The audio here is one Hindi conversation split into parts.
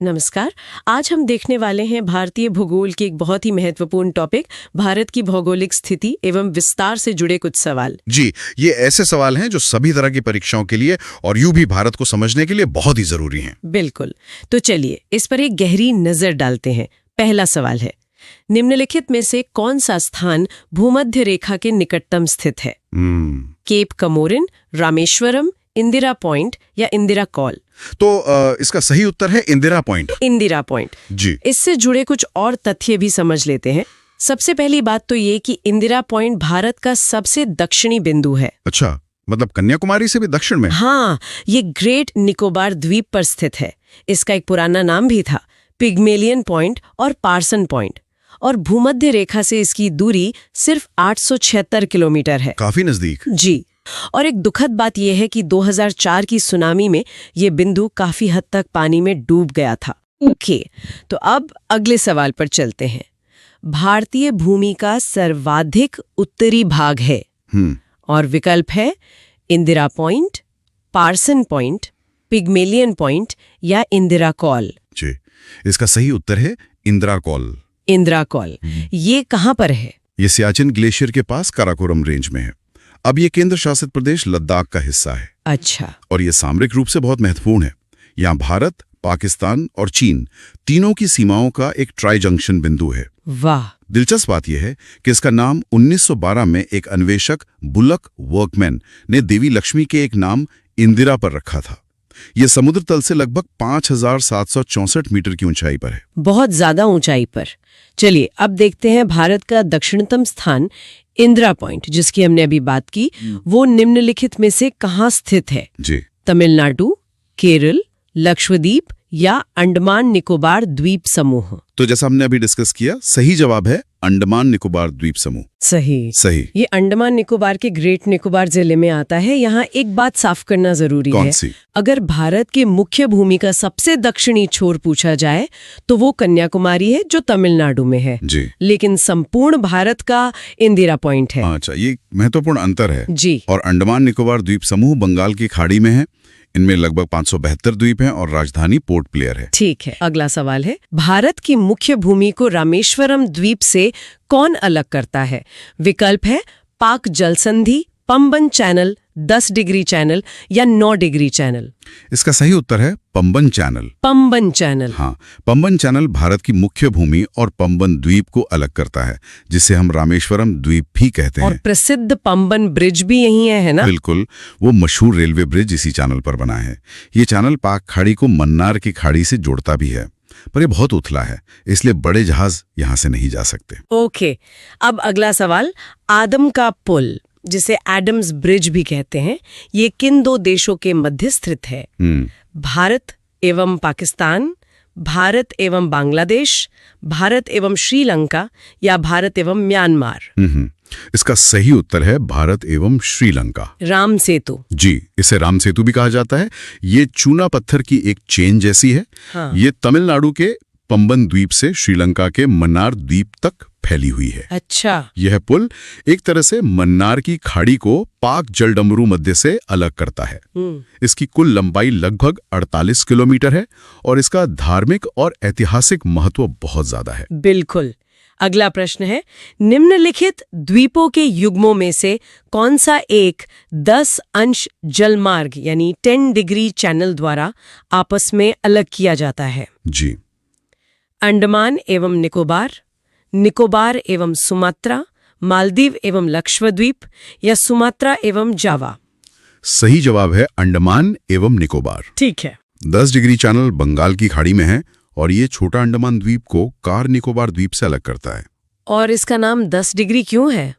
नमस्कार। आज हम देखने वाले हैं भारतीय भूगोल की एक बहुत ही महत्वपूर्ण टॉपिक, भारत की भौगोलिक स्थिति एवं विस्तार से जुड़े कुछ सवाल। जी, ये ऐसे सवाल हैं जो सभी तरह की परीक्षाओं के लिए और यूं भी भारत को समझने के लिए बहुत ही जरूरी हैं। बिल्कुल। तो चलिए इस पर एक गहरी नजर डालते हैं। पहला सवाल है, निम्नलिखित में से कौन सा स्थान भूमध्य रेखा के निकटतम स्थित है? केप कमोरिन, रामेश्वरम, इंदिरा पॉइंट या इंदिरा कॉल? तो इसका सही उत्तर है इंदिरा पॉइंट। इंदिरा पॉइंट। जी। इससे जुड़े कुछ और तथ्य भी समझ लेते हैं। सबसे पहली बात तो ये कि इंदिरा पॉइंट भारत का सबसे दक्षिणी बिंदु है। अच्छा, मतलब कन्याकुमारी से भी दक्षिण में? हाँ, ये ग्रेट निकोबार द्वीप पर स्थित है। इसका एक पुराना नाम भी था, पिग्मेलियन पॉइंट और पार्सन पॉइंट। और भूमध्य रेखा से इसकी दूरी सिर्फ 876 किलोमीटर है। काफी नजदीक। जी। और एक दुखद बात यह है कि 2004 की सुनामी में ये बिंदु काफी हद तक पानी में डूब गया था। ओके, तो अब अगले सवाल पर चलते हैं। भारतीय भूमि का सर्वाधिक उत्तरी भाग है और विकल्प है Indira point, Parson point, Pygmalion point या इंदिरा कॉल। जी, इसका सही उत्तर है इंदिरा कॉल। इंदिरा कॉल। ये कहाँ पर है? ये सियाचिन ग्लेशियर के पास काराकोरम रेंज में है। अब ये केंद्र शासित प्रदेश लद्दाख का हिस्सा है। अच्छा। और ये सामरिक रूप से बहुत महत्वपूर्ण है। यहाँ भारत, पाकिस्तान और चीन तीनों की सीमाओं का एक ट्राई जंक्शन बिंदु है। वाह। दिलचस्प बात यह है कि इसका नाम 1912 में एक अन्वेषक बुलक वर्कमैन ने देवी लक्ष्मी के एक नाम इंदिरा पर रखा था। यह समुद्र तल से लगभग 5764 मीटर की ऊंचाई पर है। बहुत ज्यादा ऊंचाई पर। चलिए अब देखते हैं भारत का दक्षिणतम स्थान इंदिरा पॉइंट, जिसकी हमने अभी बात की, वो निम्नलिखित में से कहाँ स्थित है? जी। तमिलनाडु, केरल, लक्षद्वीप या अंडमान निकोबार द्वीप समूह? तो जैसा हमने अभी डिस्कस किया, सही जवाब है अंडमान निकोबार द्वीप समूह। सही। ये अंडमान निकोबार के ग्रेट निकोबार जिले में आता है। यहाँ एक बात साफ करना जरूरी है। कौन सी? अगर भारत के मुख्य भूमि का सबसे दक्षिणी छोर पूछा जाए तो वो कन्याकुमारी है, जो तमिलनाडु में है। जी। लेकिन संपूर्ण भारत का इंदिरा पॉइंट है। अच्छा, ये महत्वपूर्ण अंतर है। जी। और अंडमान निकोबार द्वीप समूह बंगाल की खाड़ी में है। इनमें लगभग 572 द्वीप हैं और राजधानी पोर्ट ब्लेयर है। ठीक है, अगला सवाल है, भारत की मुख्य भूमि को रामेश्वरम द्वीप से कौन अलग करता है? विकल्प है पाक जल संधि, पंबन चैनल, 10 डिग्री चैनल या 9 डिग्री चैनल? इसका सही उत्तर है पंबन चैनल। पंबन चैनल। हाँ, पंबन चैनल भारत की मुख्य भूमि और पंबन द्वीप को अलग करता है, जिसे हम रामेश्वरम द्वीप भी कहते हैं। और प्रसिद्ध पंबन ब्रिज भी यही है ना? बिल्कुल, वो मशहूर रेलवे ब्रिज इसी चैनल पर बना है। ये चैनल पाक खाड़ी को मन्नार की खाड़ी से जोड़ता भी है, पर ये बहुत उथला है, इसलिए बड़े जहाज यहाँ से नहीं जा सकते। ओके, अब अगला सवाल, आदम का पुल, जिसे एडम्स ब्रिज भी कहते हैं, ये किन दो देशों के मध्य स्थित है? भारत एवं पाकिस्तान, भारत एवं बांग्लादेश, भारत एवं श्रीलंका या भारत एवं म्यांमार? इसका सही उत्तर है भारत एवं श्रीलंका। राम सेतु। जी, इसे राम सेतु भी कहा जाता है। ये चूना पत्थर की एक चेन जैसी है। हाँ। ये तमिलनाडु के पंबन द्वीप से श्रीलंका के मन्नार द्वीप तक फैली हुई है। अच्छा। यह पुल एक तरह से मन्नार की खाड़ी को पाक जलडमरू मध्य से अलग करता है। इसकी कुल लंबाई लगभग 48 किलोमीटर है और इसका धार्मिक और ऐतिहासिक महत्व बहुत ज्यादा है। बिल्कुल। अगला प्रश्न है, निम्नलिखित द्वीपों के युग्मों में से कौन सा एक 10 अंश जलमार्ग यानी 10 डिग्री चैनल द्वारा आपस में अलग किया जाता है? जी। अंडमान एवं निकोबार, निकोबार एवं सुमात्रा, मालदीव एवं लक्षद्वीप या सुमात्रा एवं जावा? सही जवाब है अंडमान एवं निकोबार। ठीक है। 10 डिग्री चैनल बंगाल की खाड़ी में है और ये छोटा अंडमान द्वीप को कार निकोबार द्वीप से अलग करता है। और इसका नाम 10 डिग्री क्यों है?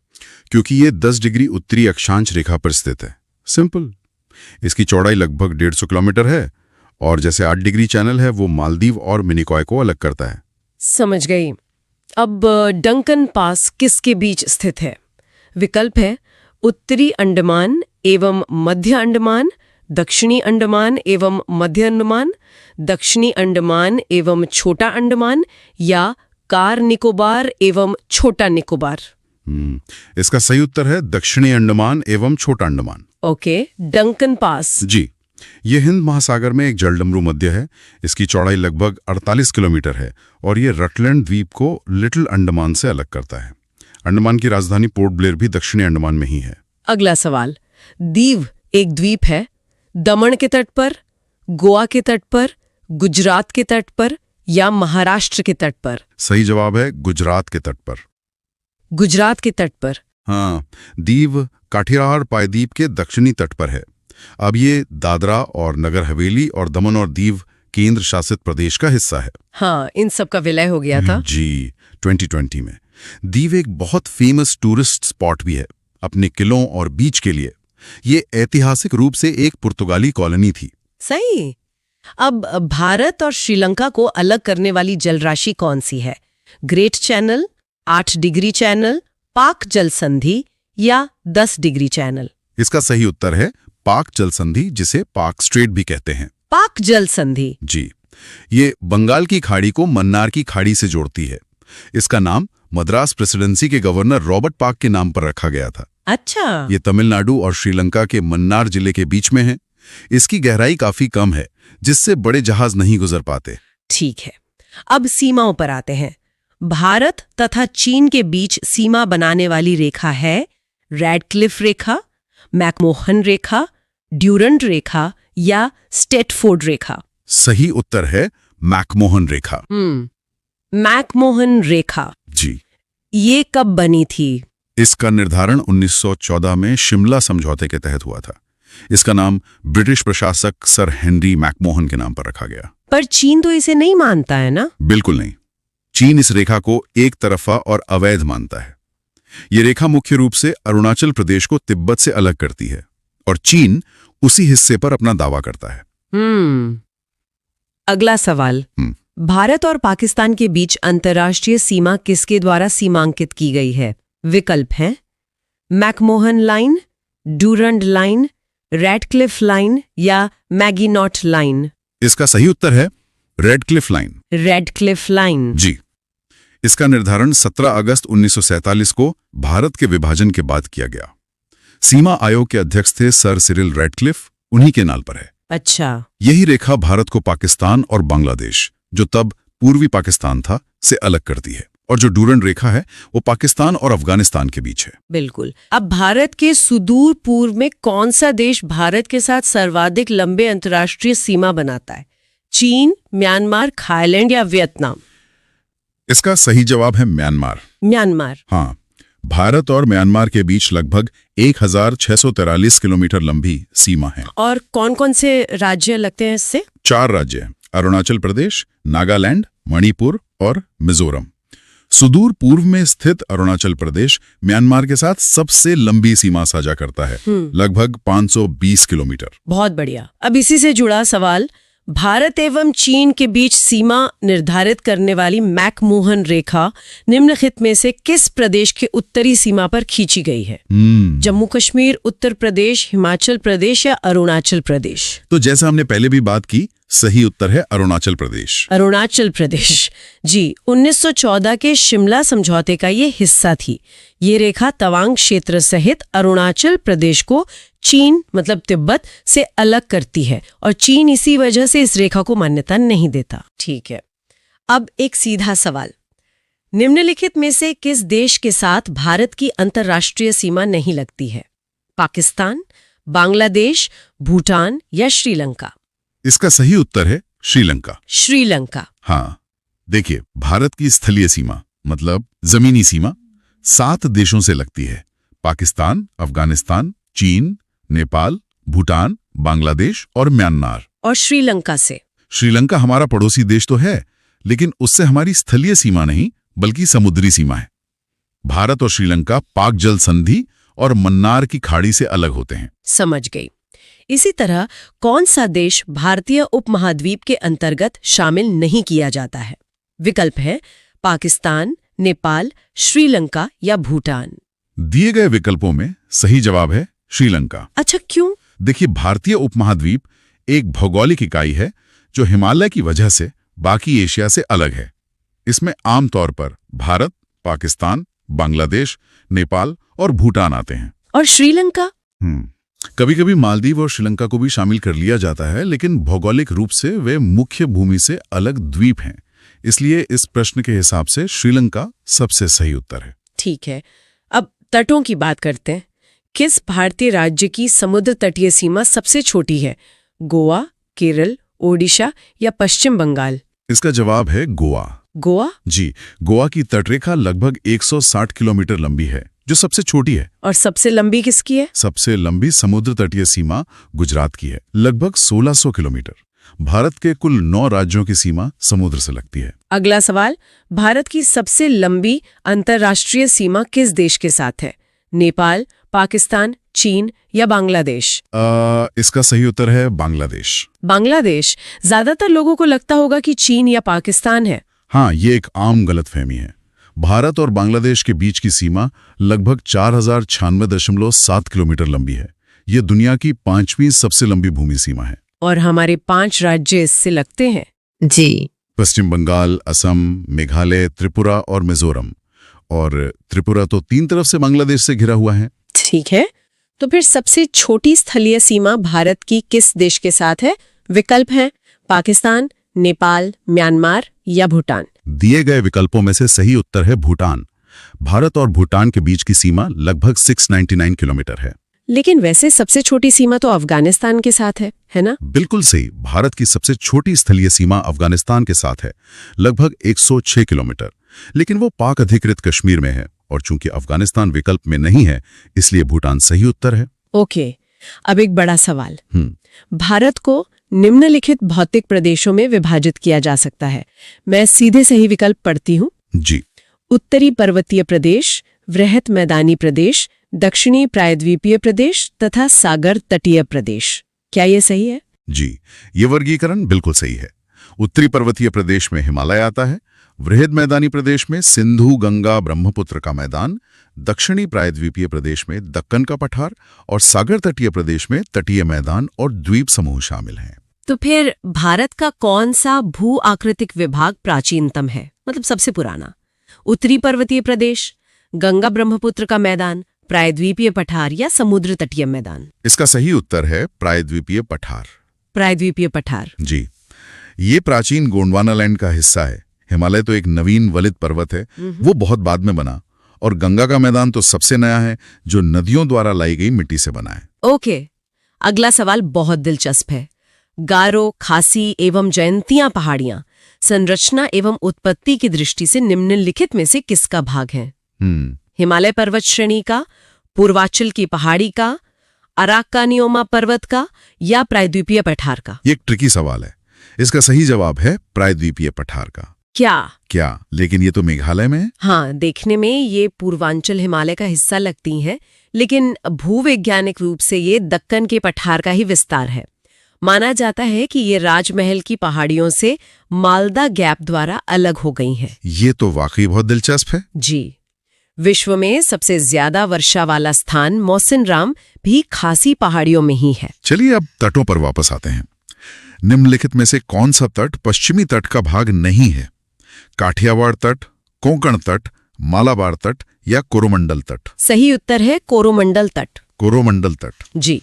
क्योंकि ये 10 डिग्री उत्तरी अक्षांश रेखा पर स्थित है। सिंपल। इसकी चौड़ाई लगभग 150 किलोमीटर है और जैसे 8 डिग्री चैनल है वो मालदीव और मिनिकॉय को अलग करता है। समझ गई। अब डंकन पास किसके बीच स्थित है? विकल्प है उत्तरी अंडमान एवं मध्य अंडमान, दक्षिणी अंडमान एवं मध्य अंडमान, दक्षिणी अंडमान एवं छोटा अंडमान या कार निकोबार एवं छोटा निकोबार? इसका सही उत्तर है दक्षिणी अंडमान एवं छोटा अंडमान। Okay, Duncan pass. जी, ये हिंद महासागर में एक जलडमरू मध्य है। इसकी चौड़ाई लगभग 48 किलोमीटर है और ये रटलैंड द्वीप को लिटिल अंडमान से अलग करता है। अंडमान की राजधानी पोर्ट ब्लेयर भी दक्षिणी अंडमान में ही है। अगला सवाल, दीव एक द्वीप है, दमन के तट पर, गोवा के तट पर, गुजरात के तट पर या महाराष्ट्र के तट पर? सही जवाब है गुजरात के तट पर। गुजरात के तट पर? हाँ, दीव काठियावाड़ प्रायद्वीप के दक्षिणी तट पर है। अब ये दादरा और नगर हवेली और दमन और दीव केंद्र शासित प्रदेश का हिस्सा है। हाँ, इन सब का विलय हो गया था जी 2020 में। दीव एक बहुत फेमस टूरिस्ट स्पॉट भी है अपने किलों और बीच के लिए। ये ऐतिहासिक रूप से एक पुर्तगाली कॉलोनी थी। सही। अब भारत और श्रीलंका को अलग करने वाली जलराशि कौन सी है? ग्रेट चैनल, 8 डिग्री चैनल, पाक जल संधि या 10 डिग्री चैनल? इसका सही उत्तर है पाक जल संधि, जिसे पाक स्ट्रेट भी कहते हैं। पाक जल संधि? जी। ये बंगाल की खाड़ी को मन्नार की खाड़ी से जोड़ती है। इसका नाम मद्रास प्रेसिडेंसी के गवर्नर रॉबर्ट पाक के नाम पर रखा गया था। अच्छा। ये तमिलनाडु और श्रीलंका के मन्नार जिले के बीच में है। इसकी गहराई काफी कम है, जिससे बड़े जहाज नहीं गुजर पाते। ठीक है, अब सीमाओं पर आते हैं। भारत तथा चीन के बीच सीमा बनाने वाली रेखा है रैडक्लिफ रेखा, मैकमोहन रेखा, ड्यूरंड रेखा या स्टेटफोर्ड रेखा? सही उत्तर है मैकमोहन रेखा। मैकमोहन रेखा जी। ये कब बनी थी? इसका निर्धारण 1914 में शिमला समझौते के तहत हुआ था। इसका नाम ब्रिटिश प्रशासक सर हेनरी मैकमोहन के नाम पर रखा गया। पर चीन तो इसे नहीं मानता है ना? बिल्कुल नहीं। चीन इस रेखा को एक तरफा और अवैध मानता है। ये रेखा मुख्य रूप से अरुणाचल प्रदेश को तिब्बत से अलग करती है और चीन उसी हिस्से पर अपना दावा करता है। अगला सवाल, भारत और पाकिस्तान के बीच अंतर्राष्ट्रीय सीमा किसके द्वारा सीमांकित की गई है? विकल्प हैं McMahon line, Durand line, Radcliffe line या मैगीनॉट लाइन? इसका सही उत्तर है रैडक्लिफ लाइन। Radcliffe line? जी। इसका निर्धारण 17 अगस्त 1947 को भारत के विभाजन के बाद किया गया। सीमा आयोग के अध्यक्ष थे सर सिरिल रैडक्लिफ, उन्हीं के नाम पर है। अच्छा। यही रेखा भारत को पाकिस्तान और बांग्लादेश, जो तब पूर्वी पाकिस्तान था, से अलग करती है। और जो डूरंड रेखा है वो पाकिस्तान और अफगानिस्तान के बीच है। बिल्कुल। अब भारत के सुदूर पूर्व में कौन सा देश भारत के साथ सर्वाधिक लंबे अंतर्राष्ट्रीय सीमा बनाता है? चीन, म्यांमार, थाईलैंड या वियतनाम? इसका सही जवाब है म्यांमार। म्यांमार? हाँ। भारत और म्यांमार के बीच लगभग 1643 किलोमीटर लंबी सीमा है। और कौन कौन से राज्य लगते हैं इससे? 4 राज्य: अरुणाचल प्रदेश, नागालैंड, मणिपुर और मिजोरम। सुदूर पूर्व में स्थित अरुणाचल प्रदेश म्यांमार के साथ सबसे लंबी सीमा साझा करता है, लगभग 520 किलोमीटर। बहुत बढ़िया। अब इसी से जुड़ा सवाल, भारत एवं चीन के बीच सीमा निर्धारित करने वाली मैकमोहन रेखा निम्नलिखित में से किस प्रदेश के उत्तरी सीमा पर खींची गई है? जम्मू कश्मीर, उत्तर प्रदेश, हिमाचल प्रदेश या अरुणाचल प्रदेश? तो जैसा हमने पहले भी बात की, सही उत्तर है अरुणाचल प्रदेश। अरुणाचल प्रदेश जी। 1914 के शिमला समझौते का ये हिस्सा थी। ये रेखा तवांग क्षेत्र सहित अरुणाचल प्रदेश को चीन मतलब तिब्बत से अलग करती है और चीन इसी वजह से इस रेखा को मान्यता नहीं देता। ठीक है, अब एक सीधा सवाल, निम्नलिखित में से किस देश के साथ भारत की अंतर्राष्ट्रीय सीमा नहीं लगती है? पाकिस्तान, बांग्लादेश, भूटान या श्रीलंका? इसका सही उत्तर है श्रीलंका। श्रीलंका? हाँ, देखिए, भारत की स्थलीय सीमा मतलब जमीनी सीमा 7 देशों से लगती है: पाकिस्तान, अफगानिस्तान, चीन, नेपाल, भूटान, बांग्लादेश और म्यांमार। और श्रीलंका से? श्रीलंका हमारा पड़ोसी देश तो है, लेकिन उससे हमारी स्थलीय सीमा नहीं बल्कि समुद्री सीमा है। भारत और श्रीलंका पाक जल संधि और मन्नार की खाड़ी से अलग होते हैं। समझ गई। इसी तरह कौन सा देश भारतीय उपमहाद्वीप के अंतर्गत शामिल नहीं किया जाता है? विकल्प है पाकिस्तान, नेपाल, श्रीलंका या भूटान। दिए गए विकल्पों में सही जवाब है श्रीलंका। अच्छा, क्यों? देखिए, भारतीय उपमहाद्वीप एक भौगोलिक इकाई है जो हिमालय की वजह से बाकी एशिया से अलग है। इसमें आमतौर पर भारत, पाकिस्तान, बांग्लादेश, नेपाल और भूटान आते हैं। और श्रीलंका? कभी कभी मालदीव और श्रीलंका को भी शामिल कर लिया जाता है, लेकिन भौगोलिक रूप से वे मुख्य भूमि से अलग द्वीप हैं। इसलिए इस प्रश्न के हिसाब से श्रीलंका सबसे सही उत्तर है। ठीक है, अब तटों की बात करते हैं। किस भारतीय राज्य की समुद्र तटीय सीमा सबसे छोटी है? गोवा, केरल, ओडिशा या पश्चिम बंगाल? इसका जवाब है गोवा। गोवा? जी, गोवा की तटरेखा लगभग 160 किलोमीटर लंबी है, जो सबसे छोटी है। और सबसे लंबी किसकी है? सबसे लंबी समुद्र तटीय सीमा गुजरात की है, लगभग 1600 किलोमीटर। भारत के कुल 9 राज्यों की सीमा समुद्र से लगती है। अगला सवाल, भारत की सबसे लंबी अंतर्राष्ट्रीय सीमा किस देश के साथ है? नेपाल, पाकिस्तान, चीन या बांग्लादेश? इसका सही उत्तर है बांग्लादेश। बांग्लादेश? ज्यादातर लोगों को लगता होगा कि चीन या पाकिस्तान है। हाँ, ये एक आम गलतफहमी है। भारत और बांग्लादेश के बीच की सीमा लगभग 4096.7 किलोमीटर लंबी है। ये दुनिया की 5वीं सबसे लंबी भूमि सीमा है। और हमारे 5 राज्य इससे लगते हैं। जी, पश्चिम बंगाल, असम, मेघालय, त्रिपुरा और मिजोरम। और त्रिपुरा तो 3 तरफ से बांग्लादेश से घिरा हुआ है। ठीक है, तो फिर सबसे छोटी स्थलीय सीमा भारत की किस देश के साथ है? विकल्प हैं पाकिस्तान, नेपाल, म्यांमार या भूटान। दिए गए विकल्पों में से सही उत्तर है भूटान। भारत और भूटान के बीच की सीमा लगभग 699 किलोमीटर है। लेकिन वैसे सबसे छोटी सीमा तो अफगानिस्तान के साथ है ना? बिल्कुल सही। भारत की सबसे छोटी स्थलीय सीमा अफगानिस्तान के साथ है, लगभग 106 किलोमीटर। लेकिन वो पाक अधिकृत कश्मीर में है, और चूंकि अफगानिस्तान विकल्प में नहीं है, इसलिए भूटान सही उत्तर है। ओके, अब एक बड़ा सवाल। भारत को निम्नलिखित भौतिक प्रदेशों में विभाजित किया जा सकता है। मैं सीधे सही विकल्प पढ़ती हूँ। जी। उत्तरी पर्वतीय प्रदेश, वृहत मैदानी प्रदेश, दक्षिणी प्रायद्वीपीय प्रदेश तथा सागर तटीय प्रदेश। क्या ये सही है? जी, ये वर्गीकरण बिल्कुल सही है। उत्तरी पर्वतीय प्रदेश में हिमालय आता है, वृहद मैदानी प्रदेश में सिंधु, गंगा, ब्रह्मपुत्र का मैदान, दक्षिणी प्रायद्वीपीय प्रदेश में दक्कन का पठार और सागर तटीय प्रदेश में तटीय मैदान और द्वीप समूह शामिल हैं। तो फिर भारत का कौन सा भू आकृतिक विभाग प्राचीनतम है, मतलब सबसे पुराना? उत्तरी पर्वतीय प्रदेश, गंगा ब्रह्मपुत्र का मैदान, प्रायद्वीपीय पठार या समुद्र तटीय मैदान? इसका सही उत्तर है प्रायद्वीपीय पठार। प्रायद्वीपीय पठार? जी, ये प्राचीन गोंडवानालैंड का हिस्सा है। हिमालय तो एक नवीन वलित पर्वत है, वो बहुत बाद में बना। और गंगा का मैदान तो सबसे नया है, जो नदियों द्वारा लाई गई मिट्टी से बना है। ओके, अगला सवाल बहुत दिलचस्प है। गारो, खासी एवं जयंतिया पहाड़ियां संरचना एवं उत्पत्ति की दृष्टि से निम्नलिखित में से किसका भाग है? हिमालय पर्वत श्रेणी का, पूर्वांचल की पहाड़ी का, अराकानियोमा पर्वत का या प्रायद्वीपीय पठार का? ये एक ट्रिकी सवाल है। इसका सही जवाब है प्रायद्वीपीय पठार का। क्या? लेकिन ये तो मेघालय में है। हाँ, देखने में ये पूर्वांचल हिमालय का हिस्सा लगती हैं, लेकिन भूवैज्ञानिक रूप से ये दक्कन के पठार का ही विस्तार है। माना जाता है कि ये राजमहल की पहाड़ियों से मालदा गैप द्वारा अलग हो गई हैं। ये तो वाकई बहुत दिलचस्प है। जी, विश्व में सबसे ज्यादा वर्षा वाला स्थान मौसिनराम भी खासी पहाड़ियों में ही है। चलिए अब तटों पर वापस आते हैं। निम्नलिखित में से कौन सा तट पश्चिमी तट का भाग नहीं है? काठियावाड़ तट, कोंकण तट, मालाबार तट या कोरोमंडल तट? सही उत्तर है कोरोमंडल तट। कोरोमंडल तट। जी,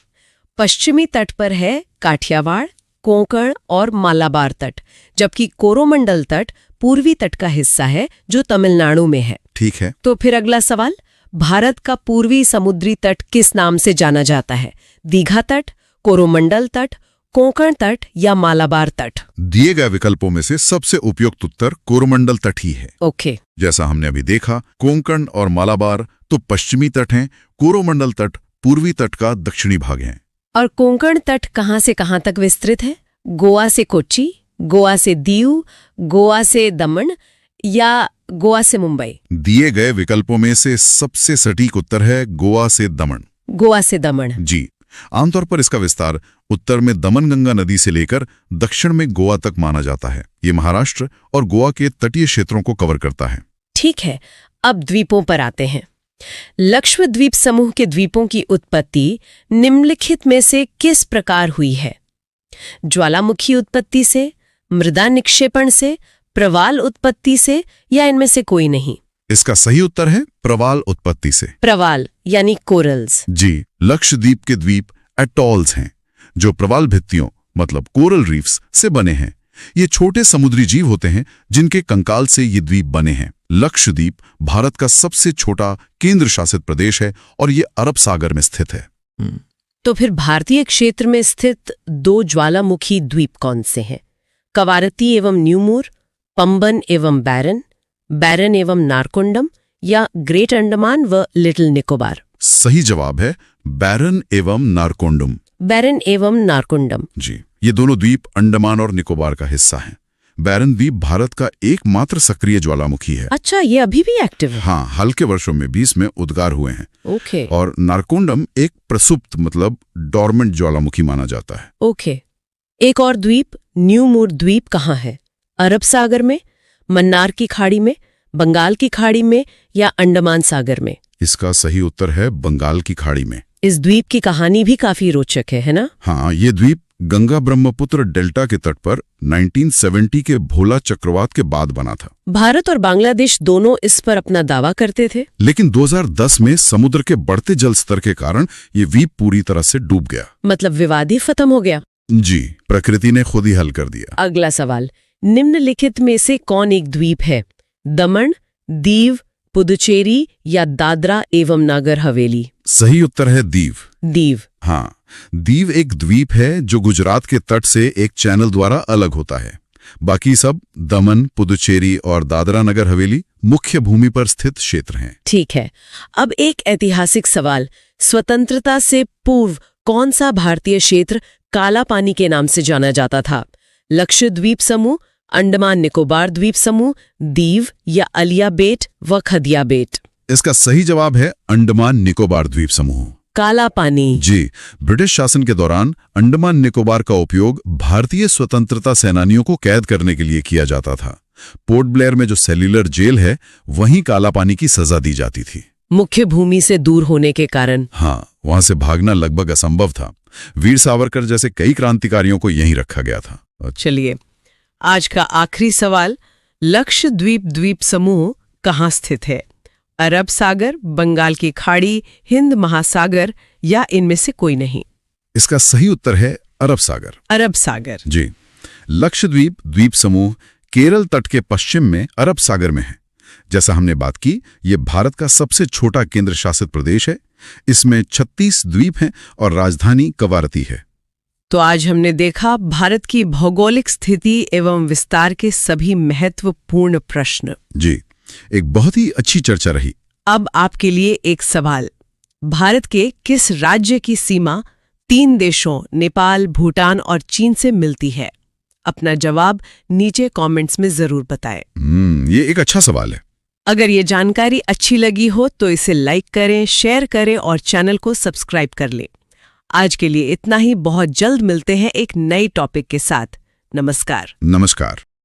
पश्चिमी तट पर है काठियावाड़, कोंकण और मालाबार तट, जबकि कोरोमंडल तट पूर्वी तट का हिस्सा है जो तमिलनाडु में है। ठीक है। तो फिर अगला सवाल, भारत का पूर्वी समुद्री तट किस नाम से जाना जाता है? दीघा तट, कोरोमंडल तट, कोंकण तट या मालाबार तट? दिए गए विकल्पों में से सबसे उपयुक्त उत्तर कोरोमंडल तट ही है। ओके। जैसा हमने अभी देखा, कोंकण और मालाबार तो पश्चिमी तट हैं, कोरोमंडल तट पूर्वी तट का दक्षिणी भाग है। और कोंकण तट कहां से कहां तक विस्तृत है? गोवा से कोच्चि, गोवा से दीव, गोवा से दमन या गोवा से मुंबई? दिए गए विकल्पों में से सबसे सटीक उत्तर है गोवा से दमन। गोवा से दमन? जी, आमतौर पर इसका विस्तार उत्तर में दमनगंगा नदी से लेकर दक्षिण में गोवा तक माना जाता है। ये महाराष्ट्र और गोवा के तटीय क्षेत्रों को कवर करता है। ठीक है, अब द्वीपों पर आते हैं। लक्षद्वीप समूह के द्वीपों की उत्पत्ति निम्नलिखित में से किस प्रकार हुई है? ज्वालामुखी उत्पत्ति से, मृदा निक्षेपण से, प्रवाल उत्पत्ति से या इनमें से कोई नहीं? इसका सही उत्तर है प्रवाल उत्पत्ति से। प्रवाल यानी कोरल्स। जी, लक्षद्वीप के द्वीप एटॉल्स हैं, जो प्रवाल भित्तियों मतलब कोरल रीफ्स से बने हैं। ये छोटे समुद्री जीव होते हैं जिनके कंकाल से ये द्वीप बने हैं। लक्षद्वीप भारत का सबसे छोटा केंद्र शासित प्रदेश है और ये अरब सागर में स्थित है। तो फिर भारतीय क्षेत्र में स्थित 2 ज्वालामुखी द्वीप कौन से हैं? कवारती एवं न्यूमूर, पंबन एवं बैरन, बैरन एवं नारकोंडम, या ग्रेट अंडमान व लिटिल निकोबार? सही जवाब है बैरन एवं नारकोंडम। बैरन एवं नारकोंडम। जी, ये दोनों द्वीप अंडमान और निकोबार का हिस्सा हैं। बैरन द्वीप भारत का एकमात्र सक्रिय ज्वालामुखी है। अच्छा, ये अभी भी एक्टिव है? हाँ, हाल के वर्षों में 20 में उद्गार हुए हैं। ओके। और नारकोंडम एक प्रसुप्त मतलब डॉर्मेंट ज्वालामुखी माना जाता है। ओके। एक और द्वीप न्यूमूर द्वीप कहाँ है? अरब सागर में, मन्नार की खाड़ी में, बंगाल की खाड़ी में, या अंडमान सागर में? इसका सही उत्तर है बंगाल की खाड़ी में। इस द्वीप की कहानी भी काफी रोचक है ना? हाँ, ये द्वीप गंगा ब्रह्मपुत्र डेल्टा के तट पर 1970 के भोला चक्रवात के बाद बना था। भारत और बांग्लादेश दोनों इस पर अपना दावा करते थे, लेकिन 2010 में समुद्र के बढ़ते जल स्तर के कारण ये द्वीप पूरी तरह से डूब गया। मतलब विवाद ही खत्म हो गया? जी, प्रकृति ने खुद ही हल कर दिया। अगला सवाल, निम्नलिखित में से कौन एक द्वीप है? दमन, दीव, पुदुचेरी, या दादरा एवं नागर हवेली? सही उत्तर है दीव। दीव। हाँ, दीव एक द्वीप है जो गुजरात के तट से एक चैनल द्वारा अलग होता है। बाकी सब दमन, पुदुचेरी और दादरा नगर हवेली मुख्य भूमि पर स्थित क्षेत्र हैं। ठीक है। अब एक ऐतिहासिक सवाल, स्वतंत्रता से पूर्व कौन सा भारतीय क्षेत्र काला पानी के नाम से जाना जाता था? लक्षद्वीप समूह, अंडमान निकोबार द्वीप समूह, दीव, या अलिया बेट व खदिया बेट? इसका सही जवाब है अंडमान निकोबार द्वीप समूह। काला पानी। जी, ब्रिटिश शासन के दौरान अंडमान निकोबार का उपयोग भारतीय स्वतंत्रता सेनानियों को कैद करने के लिए किया जाता था। पोर्ट ब्लेयर में जो सेल्युलर जेल है, वहीं काला पानी की सजा दी जाती थी। मुख्य भूमि से दूर होने के कारण? हाँ, वहां से भागना लगभग असंभव था। वीर सावरकर जैसे कई क्रांतिकारियों को यहीं रखा गया था। चलिए, आज का आखिरी सवाल, लक्षद्वीप द्वीप समूह कहाँ स्थित है? अरब सागर, बंगाल की खाड़ी, हिंद महासागर, या इनमें से कोई नहीं? इसका सही उत्तर है अरब सागर। अरब सागर। जी, लक्षद्वीप द्वीप समूह केरल तट के पश्चिम में अरब सागर में है। जैसा हमने बात की, ये भारत का सबसे छोटा केंद्र शासित प्रदेश है। इसमें 36 द्वीप हैं और राजधानी कवारती है। तो आज हमने देखा भारत की भौगोलिक स्थिति एवं विस्तार के सभी महत्वपूर्ण प्रश्न। जी, एक बहुत ही अच्छी चर्चा रही। अब आपके लिए एक सवाल, भारत के किस राज्य की सीमा 3 देशों नेपाल, भूटान और चीन से मिलती है? अपना जवाब नीचे कमेंट्स में जरूर बताएं। ये एक अच्छा सवाल है। अगर ये जानकारी अच्छी लगी हो तो इसे लाइक करें, शेयर करें और चैनल को सब्सक्राइब कर लें। आज के लिए इतना ही। बहुत जल्द मिलते हैं एक नई टॉपिक के साथ। नमस्कार। नमस्कार।